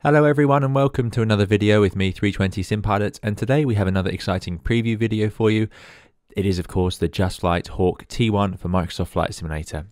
Hello everyone and welcome to another video with me, 320 SimPilot, and today we have another exciting preview video for you. It is of course the JustFlight Hawk T1 for Microsoft Flight Simulator.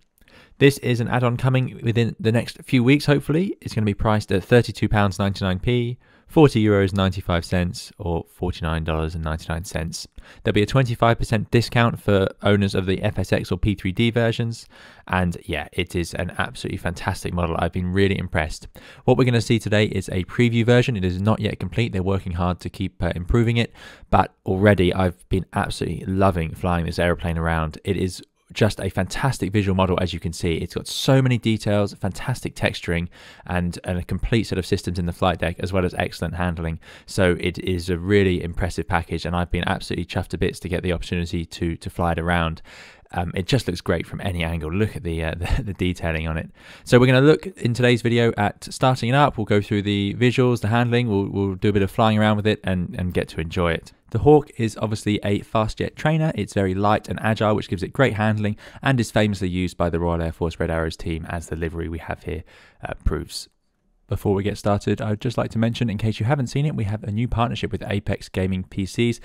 This is an add-on coming within the next few weeks hopefully. It's going to be priced at £32.99p, €40.95 or $49.99. There'll be a 25% discount for owners of the FSX or P3D versions, and yeah, it is an absolutely fantastic model. I've been really impressed. What we're going to see today is a preview version. It is not yet complete. They're working hard to keep improving it, but already I've been absolutely loving flying this aeroplane around. It is just a fantastic visual model. As you can see, it's got so many details, fantastic texturing, and a complete set of systems in the flight deck, as well as excellent handling. So it is a really impressive package, and I've been absolutely chuffed to bits to get the opportunity to fly it around. It just looks great from any angle. Look at the detailing on it. So we're going to look in today's video at starting it up. We'll go through the visuals, the handling. We'll do a bit of flying around with it and get to enjoy it. The Hawk is obviously a fast jet trainer. It's very light and agile, which gives it great handling, and is famously used by the Royal Air Force Red Arrows team, as the livery we have here proves. Before we get started, I would just like to mention, in case you haven't seen it, we have a new partnership with Apex Gaming PCs.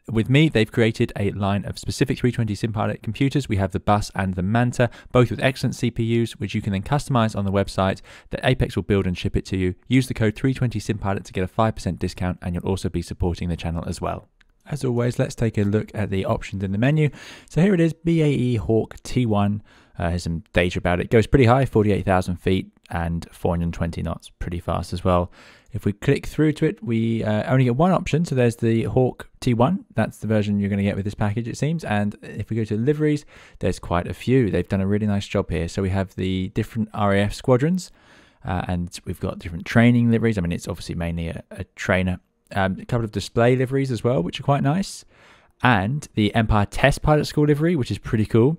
With me, they've created a line of specific 320 SimPilot computers. We have the Bus and the Manta, both with excellent CPUs, which you can then customize on the website. That Apex will build and ship it to you. Use the code 320 SimPilot to get a 5% discount, and you'll also be supporting the channel as well. As always, let's take a look at the options in the menu. So here it is, BAE Hawk T1. Here's some data about it. It goes pretty high, 48,000 feet and 420 knots, pretty fast as well. If we click through to it, we only get one option. So there's the Hawk T1. That's the version you're going to get with this package, it seems. And if we go to liveries, there's quite a few. They've done a really nice job here. So we have the different RAF squadrons, and we've got different training liveries. I mean, it's obviously mainly a trainer. A couple of display liveries as well, which are quite nice. And the Empire Test Pilot School livery, which is pretty cool.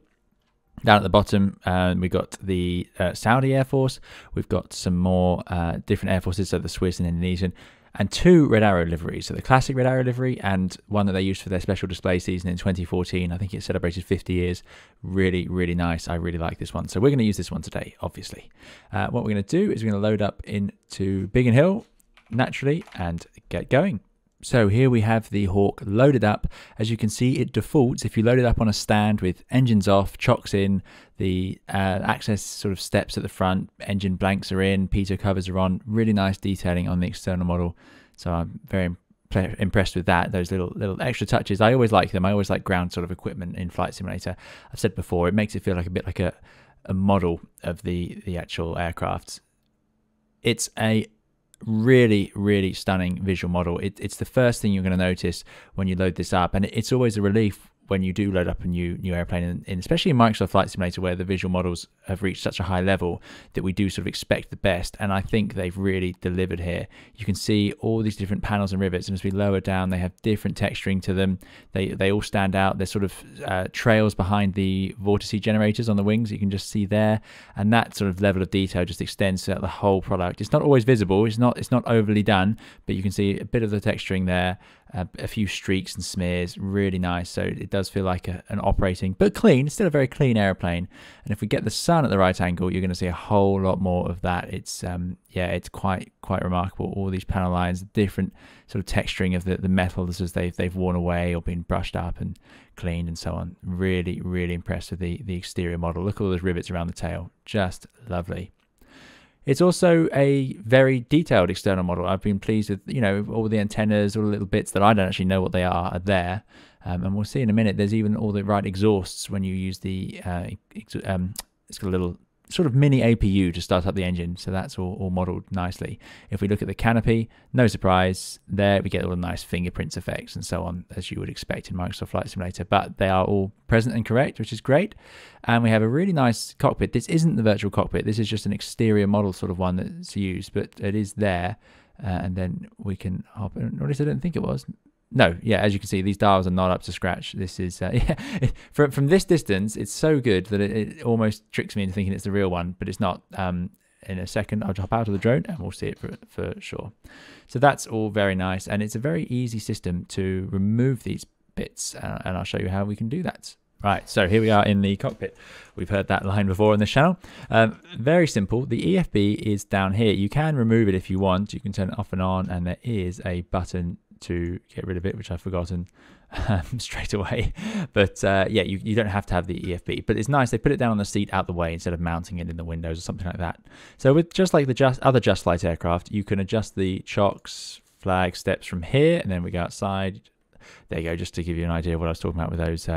Down at the bottom, we've got the Saudi Air Force. We've got some more different air forces, so the Swiss and Indonesian, and two Red Arrow liveries. So the classic Red Arrow livery, and one that they used for their special display season in 2014. I think it celebrated 50 years. Really, really nice. I really like this one. So we're going to use this one today, obviously. What we're going to do is we're going to load up into Biggin Hill, naturally, and get going. So here we have the Hawk loaded up. As you can see, it defaults, if you load it up on a stand with engines off, chocks in, the access sort of steps at the front, engine blanks are in, pitot covers are on. Really nice detailing on the external model. So I'm very impressed with that. Those little extra touches, I always like them. I always like ground sort of equipment in Flight Simulator. I've said before, it makes it feel like a bit like a model of the actual aircraft. It's a really stunning visual model. It's the first thing you're going to notice when you load this up, and it's always a relief when you do load up a new airplane, and especially in Microsoft Flight Simulator, where the visual models have reached such a high level that we do sort of expect the best, and I think they've really delivered here. You can see all these different panels and rivets, and as we lower down, they have different texturing to them. They all stand out. There's sort of trails behind the vortice generators on the wings, you can just see there, and that sort of level of detail just extends throughout the whole product. It's not always visible, it's not overly done, but you can see a bit of the texturing there, a few streaks and smears. Really nice. So it does feel like an operating, but clean, still a very clean airplane. And if we get the sun at the right angle, you're going to see a whole lot more of that. It's yeah, it's quite remarkable. All these panel lines, different sort of texturing of the metals as they've worn away or been brushed up and cleaned and so on. Really impressed with the exterior model. Look at all those rivets around the tail, just lovely. It's also a very detailed external model. I've been pleased with, you know, all the antennas, all the little bits that I don't actually know what they are there. And we'll see in a minute, there's even all the right exhausts when you use the, it's got a little sort of mini APU to start up the engine. So that's all modeled nicely. If we look at the canopy, no surprise there, we get all the nice fingerprints effects and so on, as you would expect in Microsoft Flight Simulator, but they are all present and correct, which is great. And we have a really nice cockpit. This isn't the virtual cockpit. This is just an exterior model sort of one that's used, but it is there. And then we can hop in, or at least I don't think it was. No, yeah, as you can see, these dials are not up to scratch. This is, yeah, from this distance, it's so good that it almost tricks me into thinking it's the real one, but it's not. In a second, I'll hop out of the drone and we'll see it for sure. So that's all very nice, and it's a very easy system to remove these bits, and I'll show you how we can do that. Right, so here we are in the cockpit. We've heard that line before on this channel. Very simple. The EFB is down here. You can remove it if you want. You can turn it off and on, and there is a button to get rid of it, which I've forgotten straight away. But yeah, you don't have to have the EFB. But it's nice. They put it down on the seat out the way instead of mounting it in the windows or something like that. So with just like the other JustFlight aircraft, you can adjust the chocks, flag, steps from here, and then we go outside. There you go, just to give you an idea of what I was talking about with those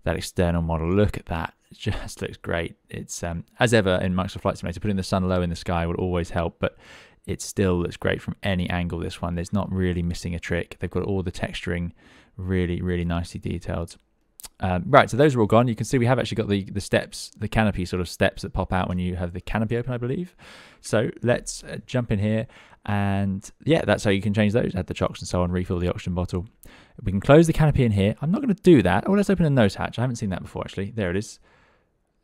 that external model. Look at that. It just looks great. It's as ever in Microsoft Flight Simulator, putting the sun low in the sky will always help, but it still looks great from any angle. This one, there's not really missing a trick. They've got all the texturing really nicely detailed. Right, so those are all gone. You can see we have actually got the steps, the canopy sort of steps that pop out when you have the canopy open, I believe. So let's jump in here, and yeah, that's how you can change those, add the chocks and so on, refill the oxygen bottle. We can close the canopy in here. I'm not going to do that. Oh, let's open a nose hatch. I haven't seen that before, actually. There it is.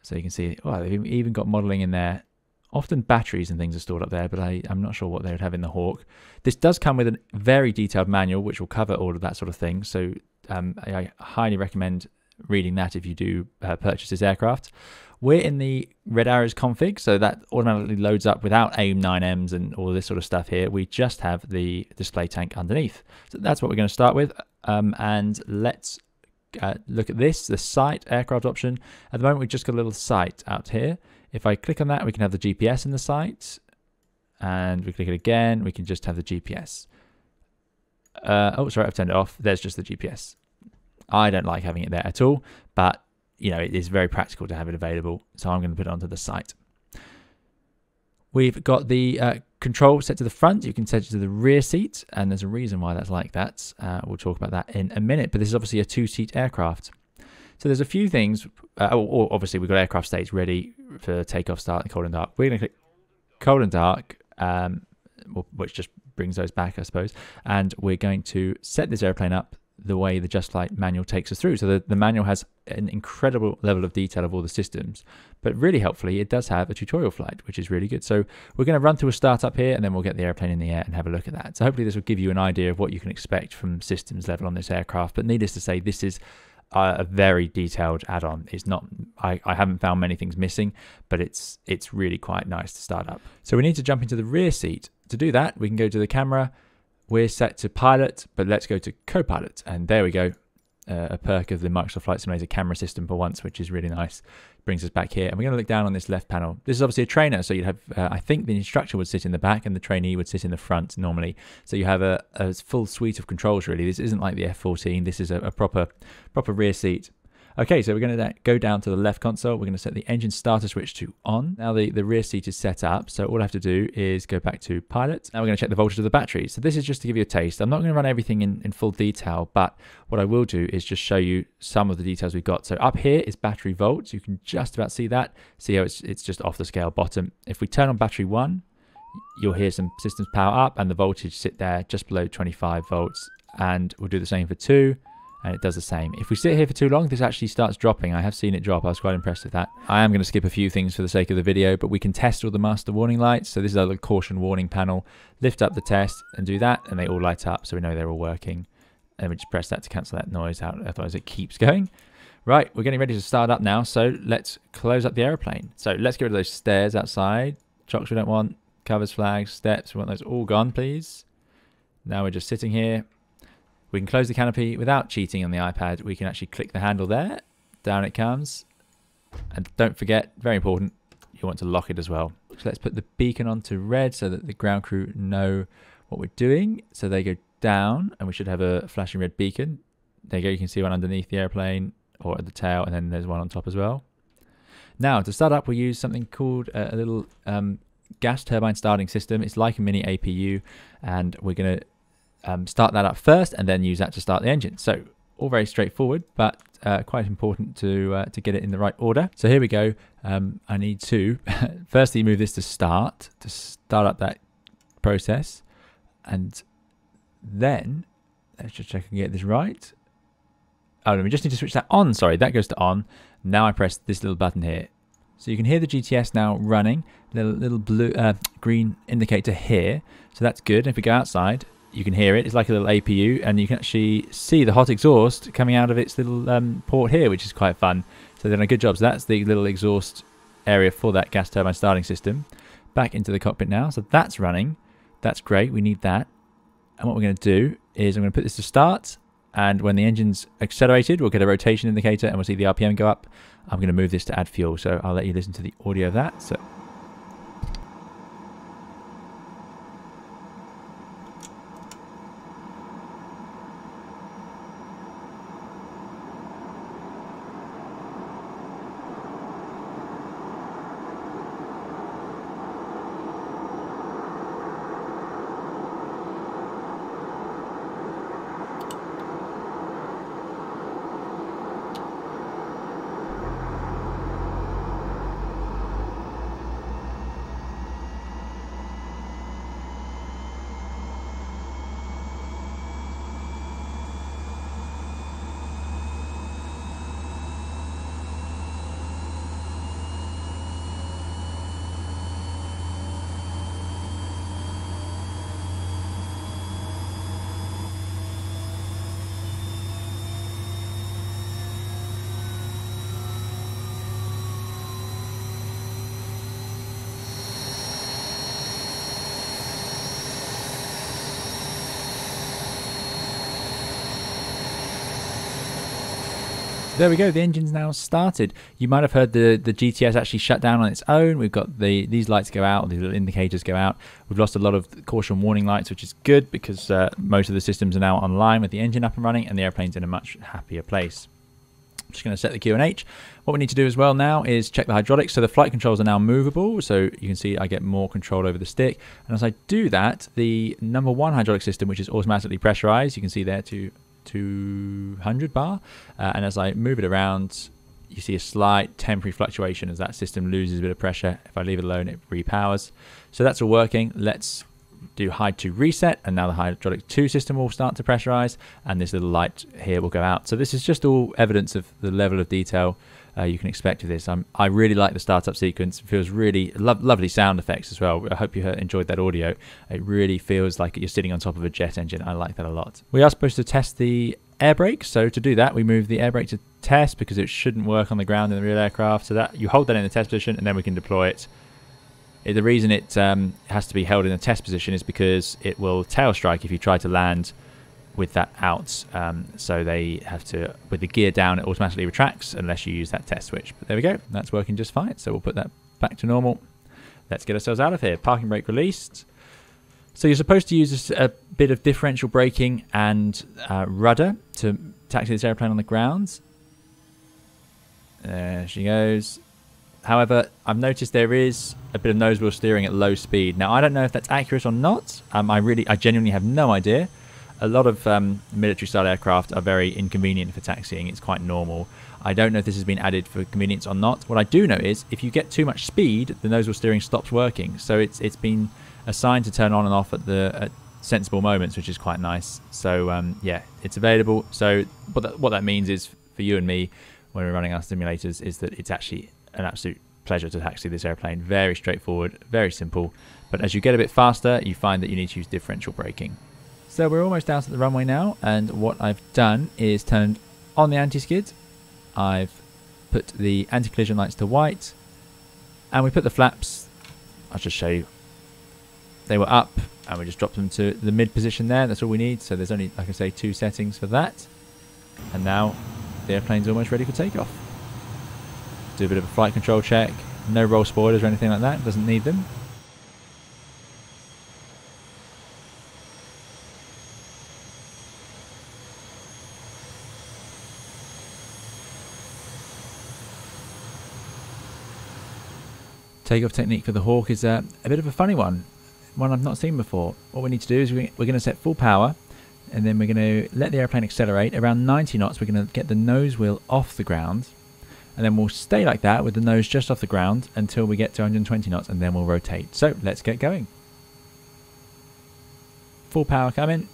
So you can see, oh, they've even got modeling in there. Often batteries and things are stored up there, but I'm not sure what they would have in the Hawk. This does come with a very detailed manual, which will cover all of that sort of thing. So I highly recommend reading that if you do purchase this aircraft. We're in the Red Arrows config, so that automatically loads up without AIM-9Ms and all this sort of stuff here. We just have the display tank underneath. So that's what we're going to start with. And let's look at this, the sight aircraft option. At the moment, we've just got a little sight out here. If I click on that, we can have the GPS in the sight. And we click it again, we can just have the GPS. Oh, sorry, I've turned it off. There's just the GPS. I don't like having it there at all, but you know, it is very practical to have it available. So I'm going to put it onto the sight. We've got the control set to the front. You can set it to the rear seat, and there's a reason why that's like that. We'll talk about that in a minute, but this is obviously a two-seat aircraft. So there's a few things. Obviously, we've got aircraft states ready for takeoff, start, and cold and dark. We're going to click cold and dark, which just brings those back, I suppose. And we're going to set this airplane up the way the JustFlight manual takes us through. So the manual has an incredible level of detail of all the systems, but really helpfully it does have a tutorial flight, which is really good. So we're going to run through a startup here, and then we'll get the airplane in the air and have a look at that. So hopefully this will give you an idea of what you can expect from systems level on this aircraft. But needless to say, this is a very detailed add-on. It's not, I haven't found many things missing, but it's really quite nice to start up. So we need to jump into the rear seat. To do that, we can go to the camera. We're set to pilot, but let's go to co-pilot. And there we go. A perk of the Microsoft Flight Simulator camera system for once, which is really nice. Brings us back here. And we're going to look down on this left panel. This is obviously a trainer. So you'd have, I think the instructor would sit in the back and the trainee would sit in the front normally. So you have a full suite of controls, really. This isn't like the F-14. This is a proper rear seat. Okay, so we're going to go down to the left console. We're going to set the engine starter switch to on. Now the rear seat is set up, so all I have to do is go back to pilot. Now we're going to check the voltage of the batteries. So this is just to give you a taste. I'm not going to run everything in full detail, but what I will do is just show you some of the details we've got. So up here is battery volts. You can just about see that. See how it's just off the scale bottom. If we turn on battery 1, you'll hear some systems power up and the voltage sit there just below 25 volts. And we'll do the same for 2. And it does the same. If we sit here for too long, this actually starts dropping. I have seen it drop. I was quite impressed with that. I am going to skip a few things for the sake of the video, but we can test all the master warning lights. So this is our little caution warning panel. Lift up the test and do that, and they all light up, so we know they're all working. And we just press that to cancel that noise out, otherwise it keeps going. Right, we're getting ready to start up now, so let's close up the aeroplane. So let's get rid of those stairs outside. Chocks we don't want, covers, flags, steps, we want those all gone, please. Now we're just sitting here. We can close the canopy without cheating on the iPad. We can actually click the handle there. Down it comes. And don't forget, very important, you want to lock it as well. So let's put the beacon onto red so that the ground crew know what we're doing. So they go down and we should have a flashing red beacon. There you go, you can see one underneath the airplane or at the tail, and then there's one on top as well. Now to start up, we'll use something called a little gas turbine starting system. It's like a mini APU, and we're going to start that up first and then use that to start the engine. So all very straightforward, but quite important to get it in the right order. So here we go. I need to firstly move this to start up that process, and then let's just check and get this right. Oh, we just need to switch that on. Sorry, that goes to on. Now I press this little button here. So you can hear the GTS now running, little blue green indicator here. So that's good. If we go outside, you can hear it. It's like a little APU, and you can actually see the hot exhaust coming out of its little port here, which is quite fun. So they've done a good job. So that's the little exhaust area for that gas turbine starting system. Back into the cockpit now. So that's running. That's great. We need that. And what we're going to do is I'm going to put this to start. And when the engine's accelerated, we'll get a rotation indicator and we'll see the RPM go up. I'm going to move this to add fuel. So I'll let you listen to the audio of that. So there we go, the engine's now started. You might have heard the GTS actually shut down on its own. We've got these lights go out, these little indicators go out. We've lost a lot of caution warning lights, which is good because most of the systems are now online with the engine up and running and the airplane's in a much happier place. I'm just going to set the QNH. What we need to do as well now is check the hydraulics. So the flight controls are now movable, so you can see I get more control over the stick. And as I do that, the number 1 hydraulic system, which is automatically pressurized, you can see there to 200 bar, and as I move it around, you see a slight temporary fluctuation as that system loses a bit of pressure. If I leave it alone, it repowers. So that's all working. Let's do hide to reset, and now the hydraulic 2 system will start to pressurize, and this little light here will go out. So this is just all evidence of the level of detail you can expect of this. I really like the startup sequence. It feels really lovely sound effects as well. I hope you enjoyed that audio. It really feels like you're sitting on top of a jet engine. I like that a lot. We are supposed to test the air brake. So to do that, we move the air brake to test because it shouldn't work on the ground in the real aircraft. So that you hold that in the test position and then we can deploy it. The reason it has to be held in a test position is because it will tail strike if you try to land with that out. So they have to, with the gear down, it automatically retracts unless you use that test switch. But there we go, that's working just fine. So we'll put that back to normal. Let's get ourselves out of here. Parking brake released. So you're supposed to use a bit of differential braking and rudder to taxi this airplane on the ground. There she goes. However, I've noticed there is a bit of nose wheel steering at low speed. Now, I don't know if that's accurate or not. I genuinely have no idea. A lot of military-style aircraft are very inconvenient for taxiing. It's quite normal. I don't know if this has been added for convenience or not. What I do know is if you get too much speed, the nose wheel steering stops working. So it's been assigned to turn on and off at sensible moments, which is quite nice. So yeah, it's available. So what that means is for you and me, when we're running our simulators, is that it's actually an absolute pleasure to taxi this airplane. Very straightforward, very simple. But as you get a bit faster, you find that you need to use differential braking. So we're almost out at the runway now, and what I've done is turned on the anti-skid. I've put the anti-collision lights to white, and we put the flaps, I'll just show you, they were up, and we just dropped them to the mid position there. That's all we need. So there's only, like I say, 2 settings for that. And now the airplane's almost ready for takeoff. Do a bit of a flight control check. No roll spoilers or anything like that, doesn't need them. Takeoff technique for the Hawk is a bit of a funny one I've not seen before. What we need to do is we're going to set full power, and then we're going to let the airplane accelerate around 90 knots. We're going to get the nose wheel off the ground, and then we'll stay like that with the nose just off the ground until we get to 120 knots, and then we'll rotate. So let's get going. Full power coming.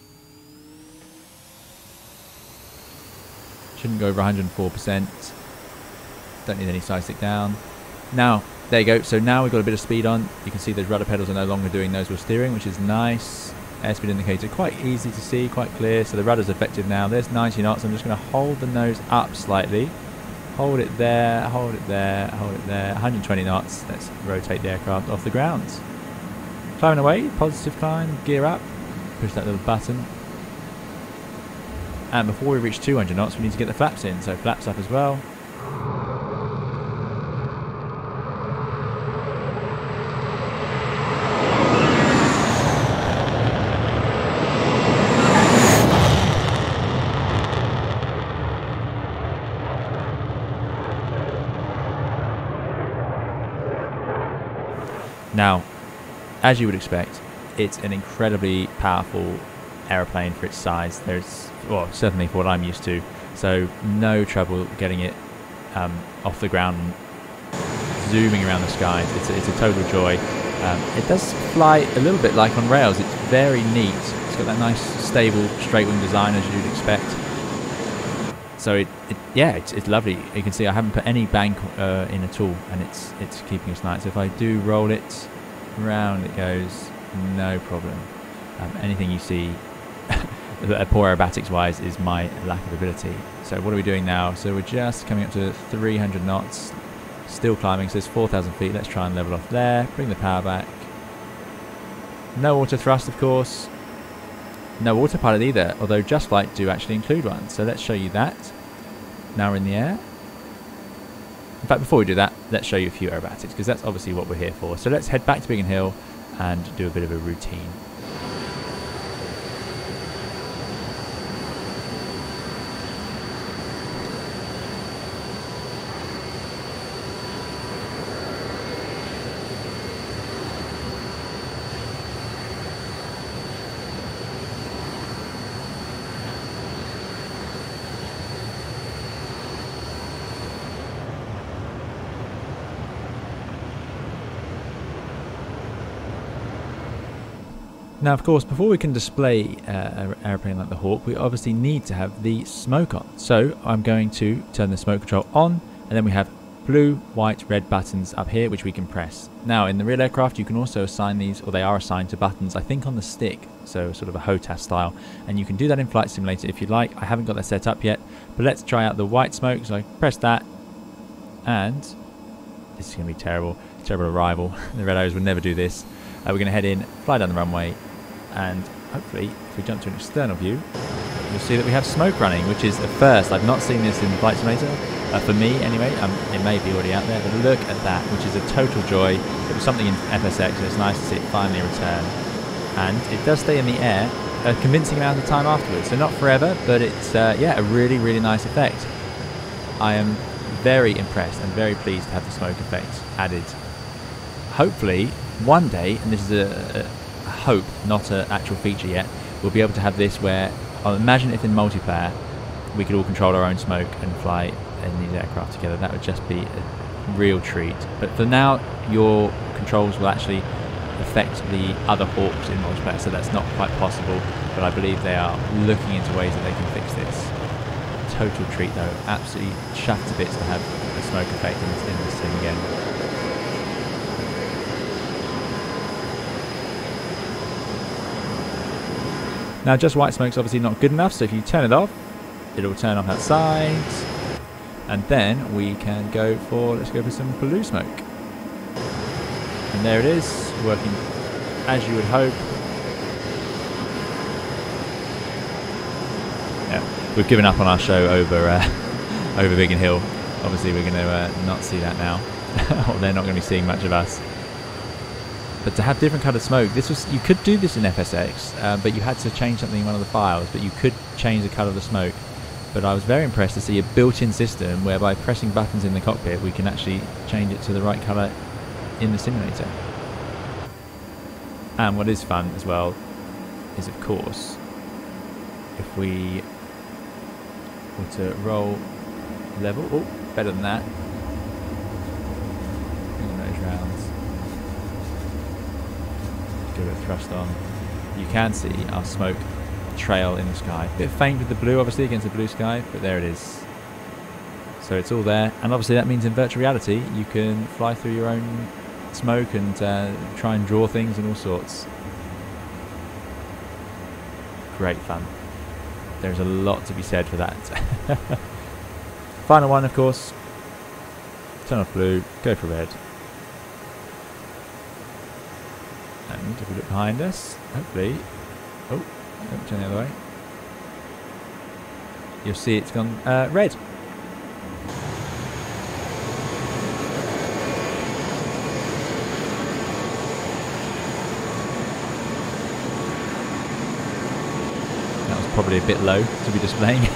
Shouldn't go over 104%. Don't need any side stick down. Now, there you go. So now we've got a bit of speed on. You can see those rudder pedals are no longer doing nose wheel steering, which is nice. airspeed indicator, quite easy to see, quite clear. So the rudder's effective now. There's 90 knots. I'm just going to hold the nose up slightly. Hold it there, hold it there, hold it there. 120 knots. Let's rotate the aircraft off the ground. Climbing away, positive climb, gear up. Push that little button. And before we reach 200 knots, we need to get the flaps in. So flaps up as well. Now, as you would expect, it's an incredibly powerful aeroplane for its size. There's, well, certainly for what I'm used to, so no trouble getting it off the ground and zooming around the skies. It's a total joy. It does fly a little bit like on rails. It's very neat. It's got that nice, stable, straight wing design as you'd expect. So it's lovely. You can see I haven't put any bank in at all, and it's keeping us nice. So if I do roll it, round it goes, no problem. Anything you see, poor aerobatics wise, is my lack of ability. So what are we doing now? So we're just coming up to 300 knots, still climbing. So there's 4,000 feet. Let's try and level off there. Bring the power back. No auto thrust, of course. No autopilot either, although JustFlight do actually include one. So let's show you that. Now we're in the air. In fact, before we do that, let's show you a few aerobatics, because that's obviously what we're here for. So let's head back to Biggin Hill and do a bit of a routine. Now, of course, before we can display an aeroplane like the Hawk, we obviously need to have the smoke on. So I'm going to turn the smoke control on, and then we have blue, white, red buttons up here, which we can press. Now, in the real aircraft, you can also assign these, or they are assigned to buttons, I think on the stick, so sort of a HOTAS style. And you can do that in Flight Simulator if you'd like. I haven't got that set up yet, but let's try out the white smoke. So I press that, and this is going to be terrible. Terrible arrival. The red arrows would never do this. We're going to head in, fly down the runway, and hopefully, if we jump to an external view, you'll see that we have smoke running, which is a first. I've not seen this in Flight Simulator, for me anyway. It may be already out there, but look at that, which is a total joy. It was something in FSX, and it's nice to see it finally return. And it does stay in the air a convincing amount of time afterwards, so not forever, but it's yeah, a really, really nice effect. I am very impressed and very pleased to have the smoke effect added. Hopefully, one day, and this is a hope, not an actual feature yet, we'll be able to have this where, I'll imagine if in multiplayer we could all control our own smoke and fly in these aircraft together. That would just be a real treat. But for now, your controls will actually affect the other Hawks in multiplayer, so that's not quite possible, but I believe they are looking into ways that they can fix this. Total treat though, absolutely chuffed to bits to have the smoke effect in this thing again. Now, just white smoke's obviously not good enough, so if you turn it off, it'll turn off outside, and then we can go for, let's go for some blue smoke. And there it is, working as you would hope. Yeah, we've given up on our show over over Biggin Hill. Obviously, we're going to not see that now, or they're not going to be seeing much of us. But to have different coloured smoke, you could do this in FSX, but you had to change something in one of the files, but you could change the colour of the smoke. But I was very impressed to see a built-in system where by pressing buttons in the cockpit, we can actually change it to the right colour in the simulator. And what is fun as well is, of course, if we were to roll level, oh, better than that, those rounds. Give it a thrust on. You can see our smoke trail in the sky. A bit faint with the blue, obviously, against the blue sky, but there it is. So it's all there, and obviously that means in virtual reality you can fly through your own smoke and try and draw things and all sorts. great fun. There's a lot to be said for that. Final one, of course. Turn off blue, go for red. And if we look behind us, hopefully... Oh, don't turn the other way. You'll see it's gone red. That was probably a bit low to be displaying.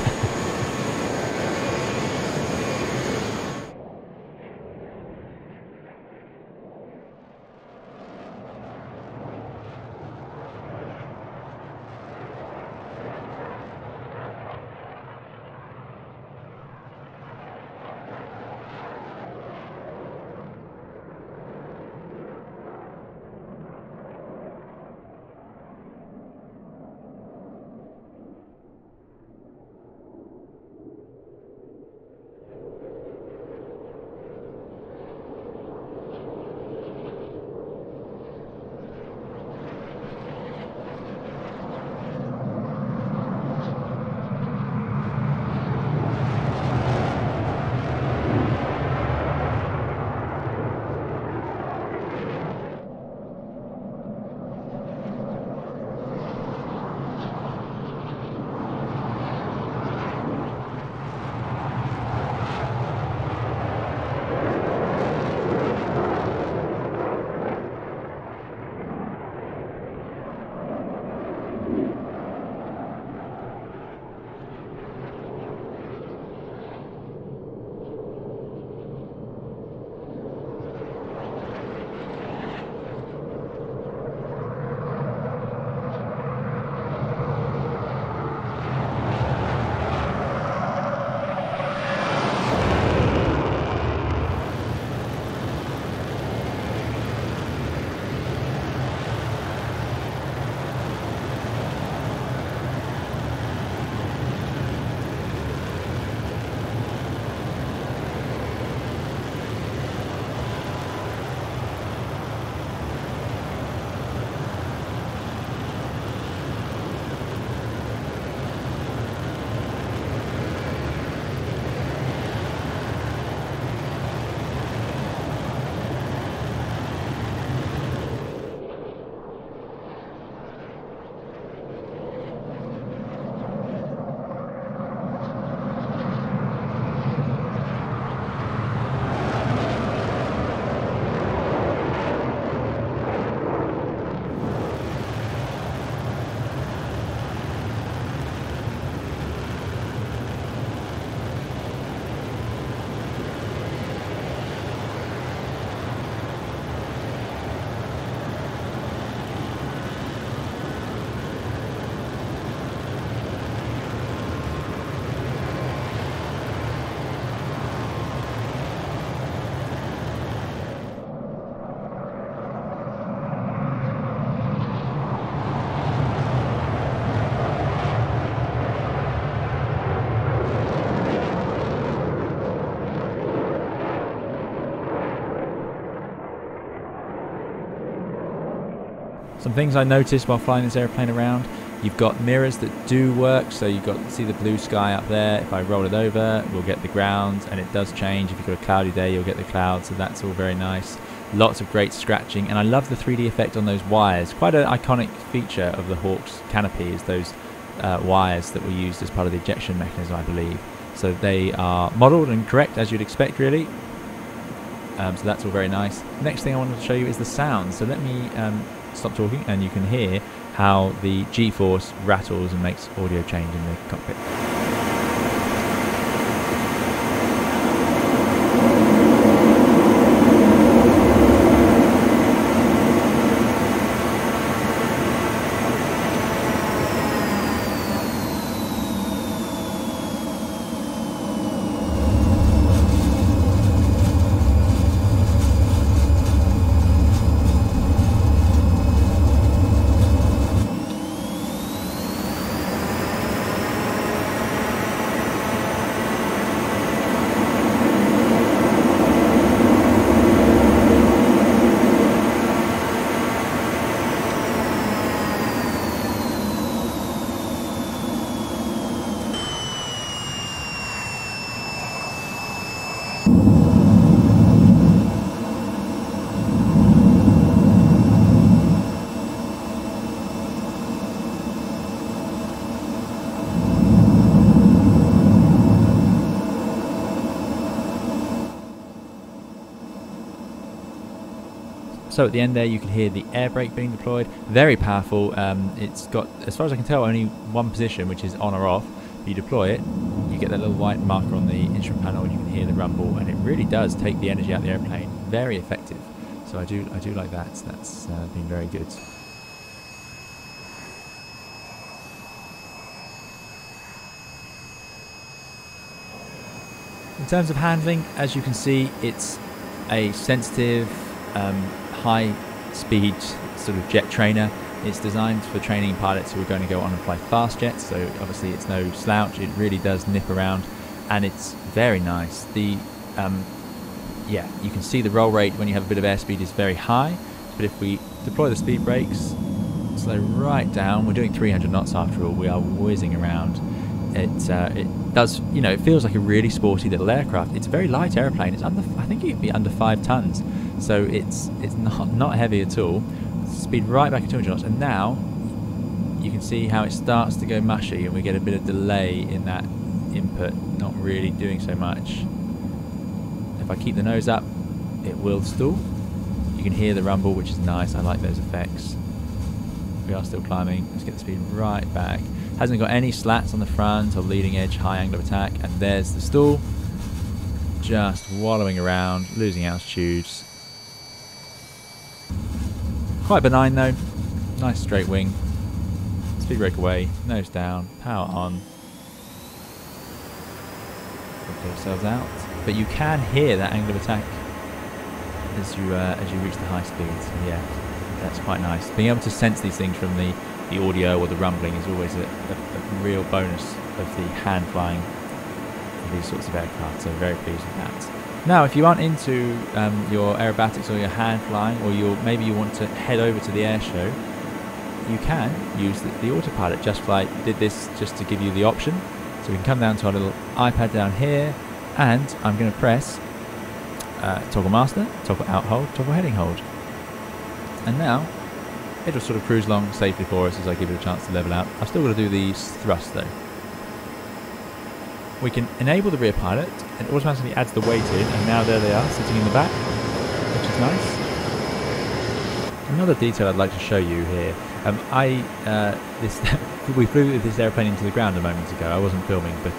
Some things I noticed while flying this airplane around: you've got mirrors that do work, so you've got, see the blue sky up there. If I roll it over, we'll get the ground, and it does change. If you've got a cloudy day, you'll get the clouds, so that's all very nice. Lots of great scratching, and I love the 3D effect on those wires. Quite an iconic feature of the Hawk's canopy is those wires that were used as part of the ejection mechanism, I believe. So they are modelled and correct as you'd expect, really. So that's all very nice. Next thing I wanted to show you is the sound. So let me stop talking, and you can hear how the G-force rattles and makes audio change in the cockpit. So at the end there you can hear the air brake being deployed. Very powerful. It's got, as far as I can tell, only one position, which is on or off. You deploy it, you get that little white marker on the instrument panel and you can hear the rumble, and it really does take the energy out of the airplane. Very effective. So I do like that. That's been very good. In terms of handling, as you can see, it's a sensitive, high-speed sort of jet trainer. It's designed for training pilots who are going to go on and fly fast jets, so obviously it's no slouch. It really does nip around, and it's very nice. The yeah, you can see the roll rate when you have a bit of airspeed is very high, but if we deploy the speed brakes, slow right down, we're doing 300 knots after all, we are whizzing around. It does, you know, it feels like a really sporty little aircraft. It's a very light airplane. It's under, I think it could be under 5 tons, so it's not heavy at all. Speed right back at 200 knots, and now you can see how it starts to go mushy, and we get a bit of delay in that input, not really doing so much. If I keep the nose up, it will stall. You can hear the rumble, which is nice. I like those effects. We are still climbing. Let's get the speed right back. Hasn't got any slats on the front or leading edge, high angle of attack, and there's the stall. Just wallowing around, losing altitudes. Quite benign though. Nice straight wing. Speed brake away, nose down, power on. Put ourselves out. But you can hear that angle of attack as you reach the high speeds. Yeah, that's quite nice. Being able to sense these things from the audio or the rumbling is always a real bonus of the hand flying of these sorts of aircraft. So very pleased with that. Now, if you aren't into your aerobatics or your hand flying, or maybe you want to head over to the Airshow, you can use the autopilot. JustFlight did this just to give you the option. So we can come down to our little iPad down here, and I'm going to press toggle master, toggle out hold, toggle heading hold. And now it'll sort of cruise along safely for us as I give it a chance to level out. I've still got to do these thrusts though. We can enable the rear pilot, and it automatically adds the weight in, and now there they are, sitting in the back, which is nice. Another detail I'd like to show you here. We flew this airplane into the ground a moment ago. I wasn't filming, but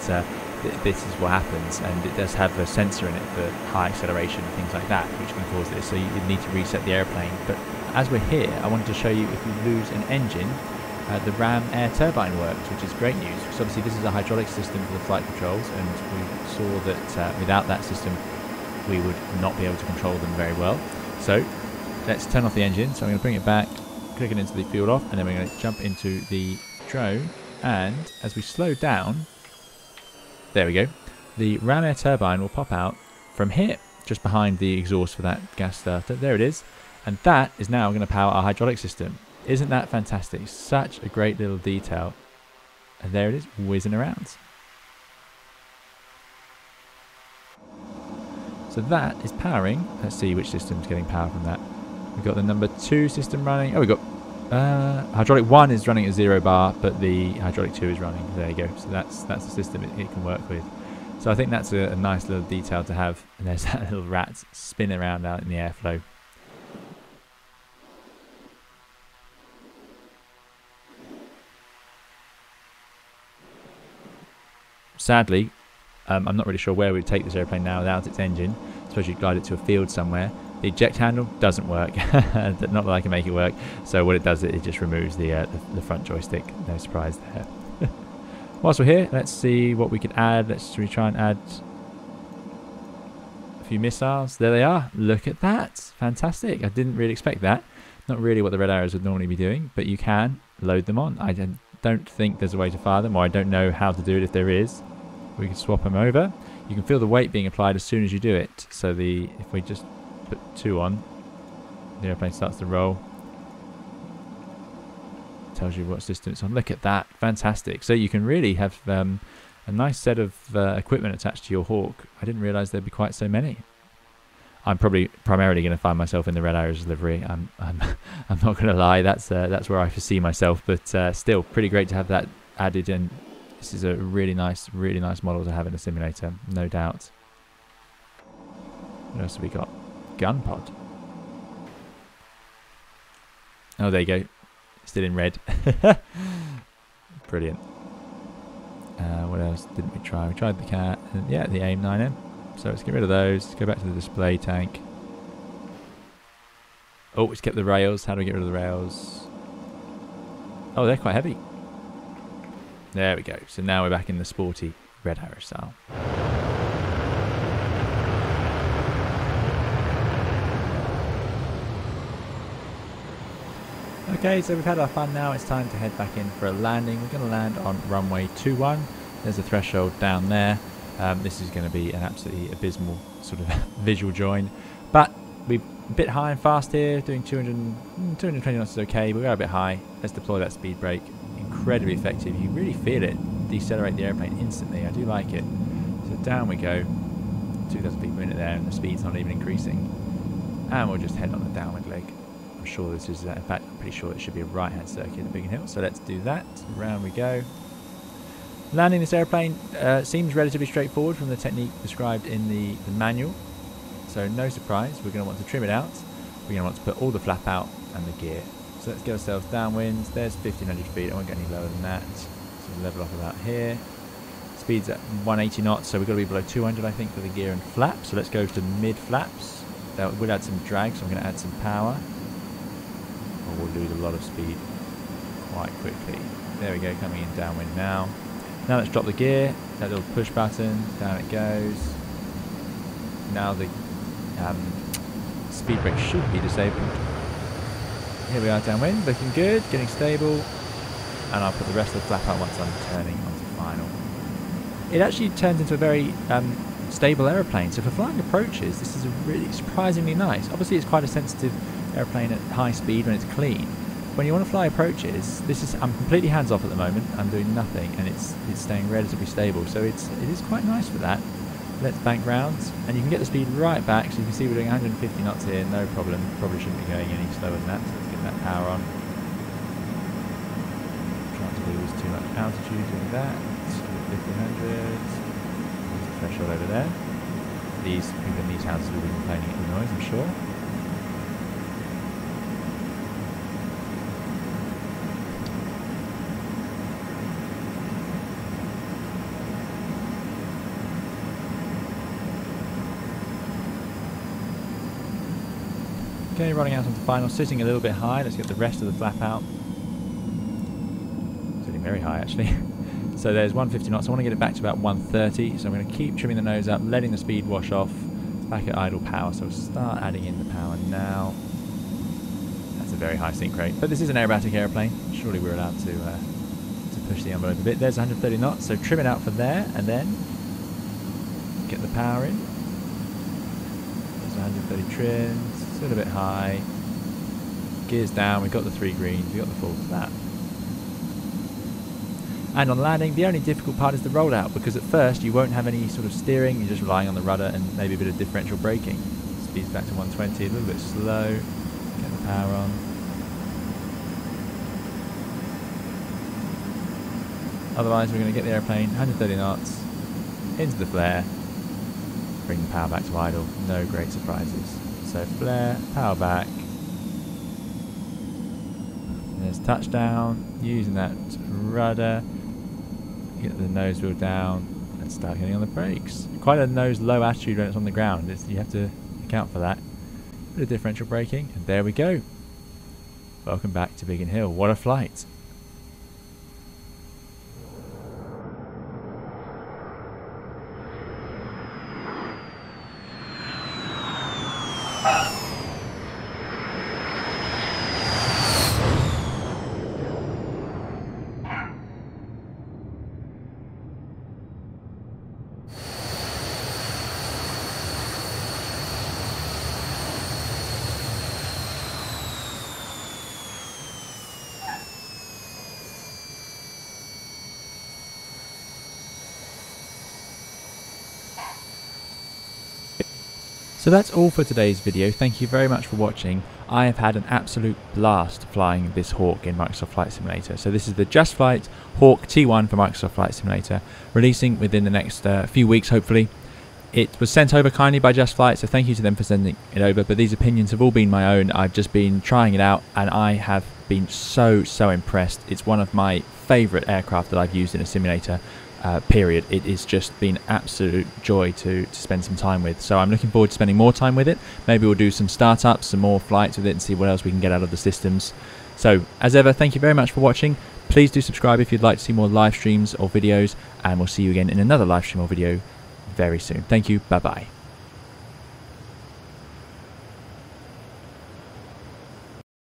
this is what happens, and it does have a sensor in it for high acceleration and things like that, which can cause this, so you need to reset the airplane. But as we're here, I wanted to show you if you lose an engine, the ram air turbine works, which is great news, because obviously this is a hydraulic system for the flight controls, and we saw that without that system we would not be able to control them very well. So let's turn off the engine. So I'm going to bring it back, click it into the field off, and then we're going to jump into the drone, and as we slow down, there we go, the ram air turbine will pop out from here, just behind the exhaust for that gas starter. There it is, and that is now going to power our hydraulic system. Isn't that fantastic? Such a great little detail. And there it is, whizzing around. So that is powering. Let's see which system's getting power from that. We've got the number 2 system running. Oh, we've got hydraulic 1 is running at 0 bar, but the hydraulic 2 is running. There you go. So that's the system it can work with. So I think that's a nice little detail to have. And there's that little rat spinning around out in the airflow. Sadly, I'm not really sure where we'd take this airplane now without its engine. I suppose you'd glide it to a field somewhere. The eject handle doesn't work. Not that I can make it work. So what it does, it just removes the front joystick. No surprise there. Whilst we're here, let's see what we can add. Let's try and add a few missiles. There they are. Look at that. Fantastic. I didn't really expect that. Not really what the red arrows would normally be doing, but you can load them on. I don't think there's a way to fire them, or I don't know how to do it if there is. We can swap them over. You can feel the weight being applied as soon as you do it. So if we just put 2 on, the airplane starts to roll. Tells you what system it's on. Look at that. Fantastic. So you can really have a nice set of equipment attached to your Hawk. I didn't realise there'd be quite so many. I'm probably primarily going to find myself in the Red Arrows livery. I'm not going to lie. That's where I foresee myself. But still, pretty great to have that added in. This is a really nice model to have in a simulator, no doubt. What else have we got? Gun pod. Oh, there you go. Still in red. Brilliant. What else didn't we try? We tried the cat. And yeah, the AIM 9M. So let's get rid of those. Go back to the display tank. Oh, let's get the rails. How do we get rid of the rails? Oh, they're quite heavy. There we go. So now we're back in the sporty red arrow style. Okay, so we've had our fun now. It's time to head back in for a landing. We're going to land on runway 21. There's a threshold down there. This is going to be an absolutely abysmal sort of visual join. But we're a bit high and fast here, doing 220 knots is okay. We are a bit high. Let's deploy that speed brake. Incredibly effective. You really feel it decelerate the airplane instantly. I do like it. So down we go. 2,000 feet per minute there, and the speed's not even increasing. And we'll just head on the downward leg. I'm sure this is, in fact, I'm pretty sure it should be a right-hand circuit at Biggin Hill. So let's do that. Round we go. Landing this airplane seems relatively straightforward from the technique described in the manual. So no surprise, we're going to want to trim it out. We're going to want to put all the flap out and the gear. So let's get ourselves downwind. There's 1,500 feet. I won't get any lower than that. So level off about here. Speed's at 180 knots, so we've got to be below 200, I think, for the gear and flap. So let's go to mid flaps. That will add some drag, so I'm going to add some power. Or we'll lose a lot of speed quite quickly. There we go, coming in downwind now. Now let's drop the gear. That little push button, down it goes. Now the speed brake should be disabled. Here we are downwind, looking good, getting stable. And I'll put the rest of the flap out once I'm turning onto final. It actually turns into a very stable aeroplane. So for flying approaches, this is a really surprisingly nice. Obviously, it's quite a sensitive airplane at high speed when it's clean. When you want to fly approaches, I'm completely hands off at the moment. I'm doing nothing, and it's staying relatively stable. So it is quite nice for that. Let's bank rounds, and you can get the speed right back. So you can see we're doing 150 knots here, no problem. Probably shouldn't be going any slower than that. So let's get that power on. Trying to lose too much altitude doing that. 1,500. There's a threshold over there. These people in these houses will be complaining at the noise, I'm sure. Okay, running out onto final, sitting a little bit high. Let's get the rest of the flap out. Sitting very high, actually. So there's 150 knots. I want to get it back to about 130. So I'm going to keep trimming the nose up, letting the speed wash off. Back at idle power. So we'll start adding in the power now. That's a very high sink rate. But this is an aerobatic airplane. Surely we're allowed to push the envelope a bit. There's 130 knots. So trim it out from there, and then get the power in. There's 130 trims. Still a bit high. Gears down. We've got the 3 greens. We've got the full flap. And on landing, the only difficult part is the rollout, because at first you won't have any sort of steering. You're just relying on the rudder and maybe a bit of differential braking. Speed's back to 120. A little bit slow. Get the power on. Otherwise, we're going to get the airplane 130 knots into the flare. Bring the power back to idle. No great surprises. So flare, power back. There's touchdown, using that rudder. Get the nose wheel down and start getting on the brakes. Quite a nose low attitude when it's on the ground. You have to account for that. Bit of differential braking, and there we go. Welcome back to Biggin Hill. What a flight. So that's all for today's video. Thank you very much for watching. I have had an absolute blast flying this Hawk in Microsoft Flight Simulator. So this is the JustFlight Hawk T1 for Microsoft Flight Simulator, releasing within the next few weeks, hopefully. It was sent over kindly by JustFlight, so thank you to them for sending it over. But these opinions have all been my own. I've just been trying it out, and I have been so impressed. It's one of my favorite aircraft that I've used in a simulator, period. It has just been absolute joy to spend some time with. So I'm looking forward to spending more time with it. Maybe we'll do some startups, some more flights with it, and see what else we can get out of the systems. So as ever, thank you very much for watching. Please do subscribe if you'd like to see more live streams or videos, and we'll see you again in another live stream or video very soon. Thank you. Bye bye.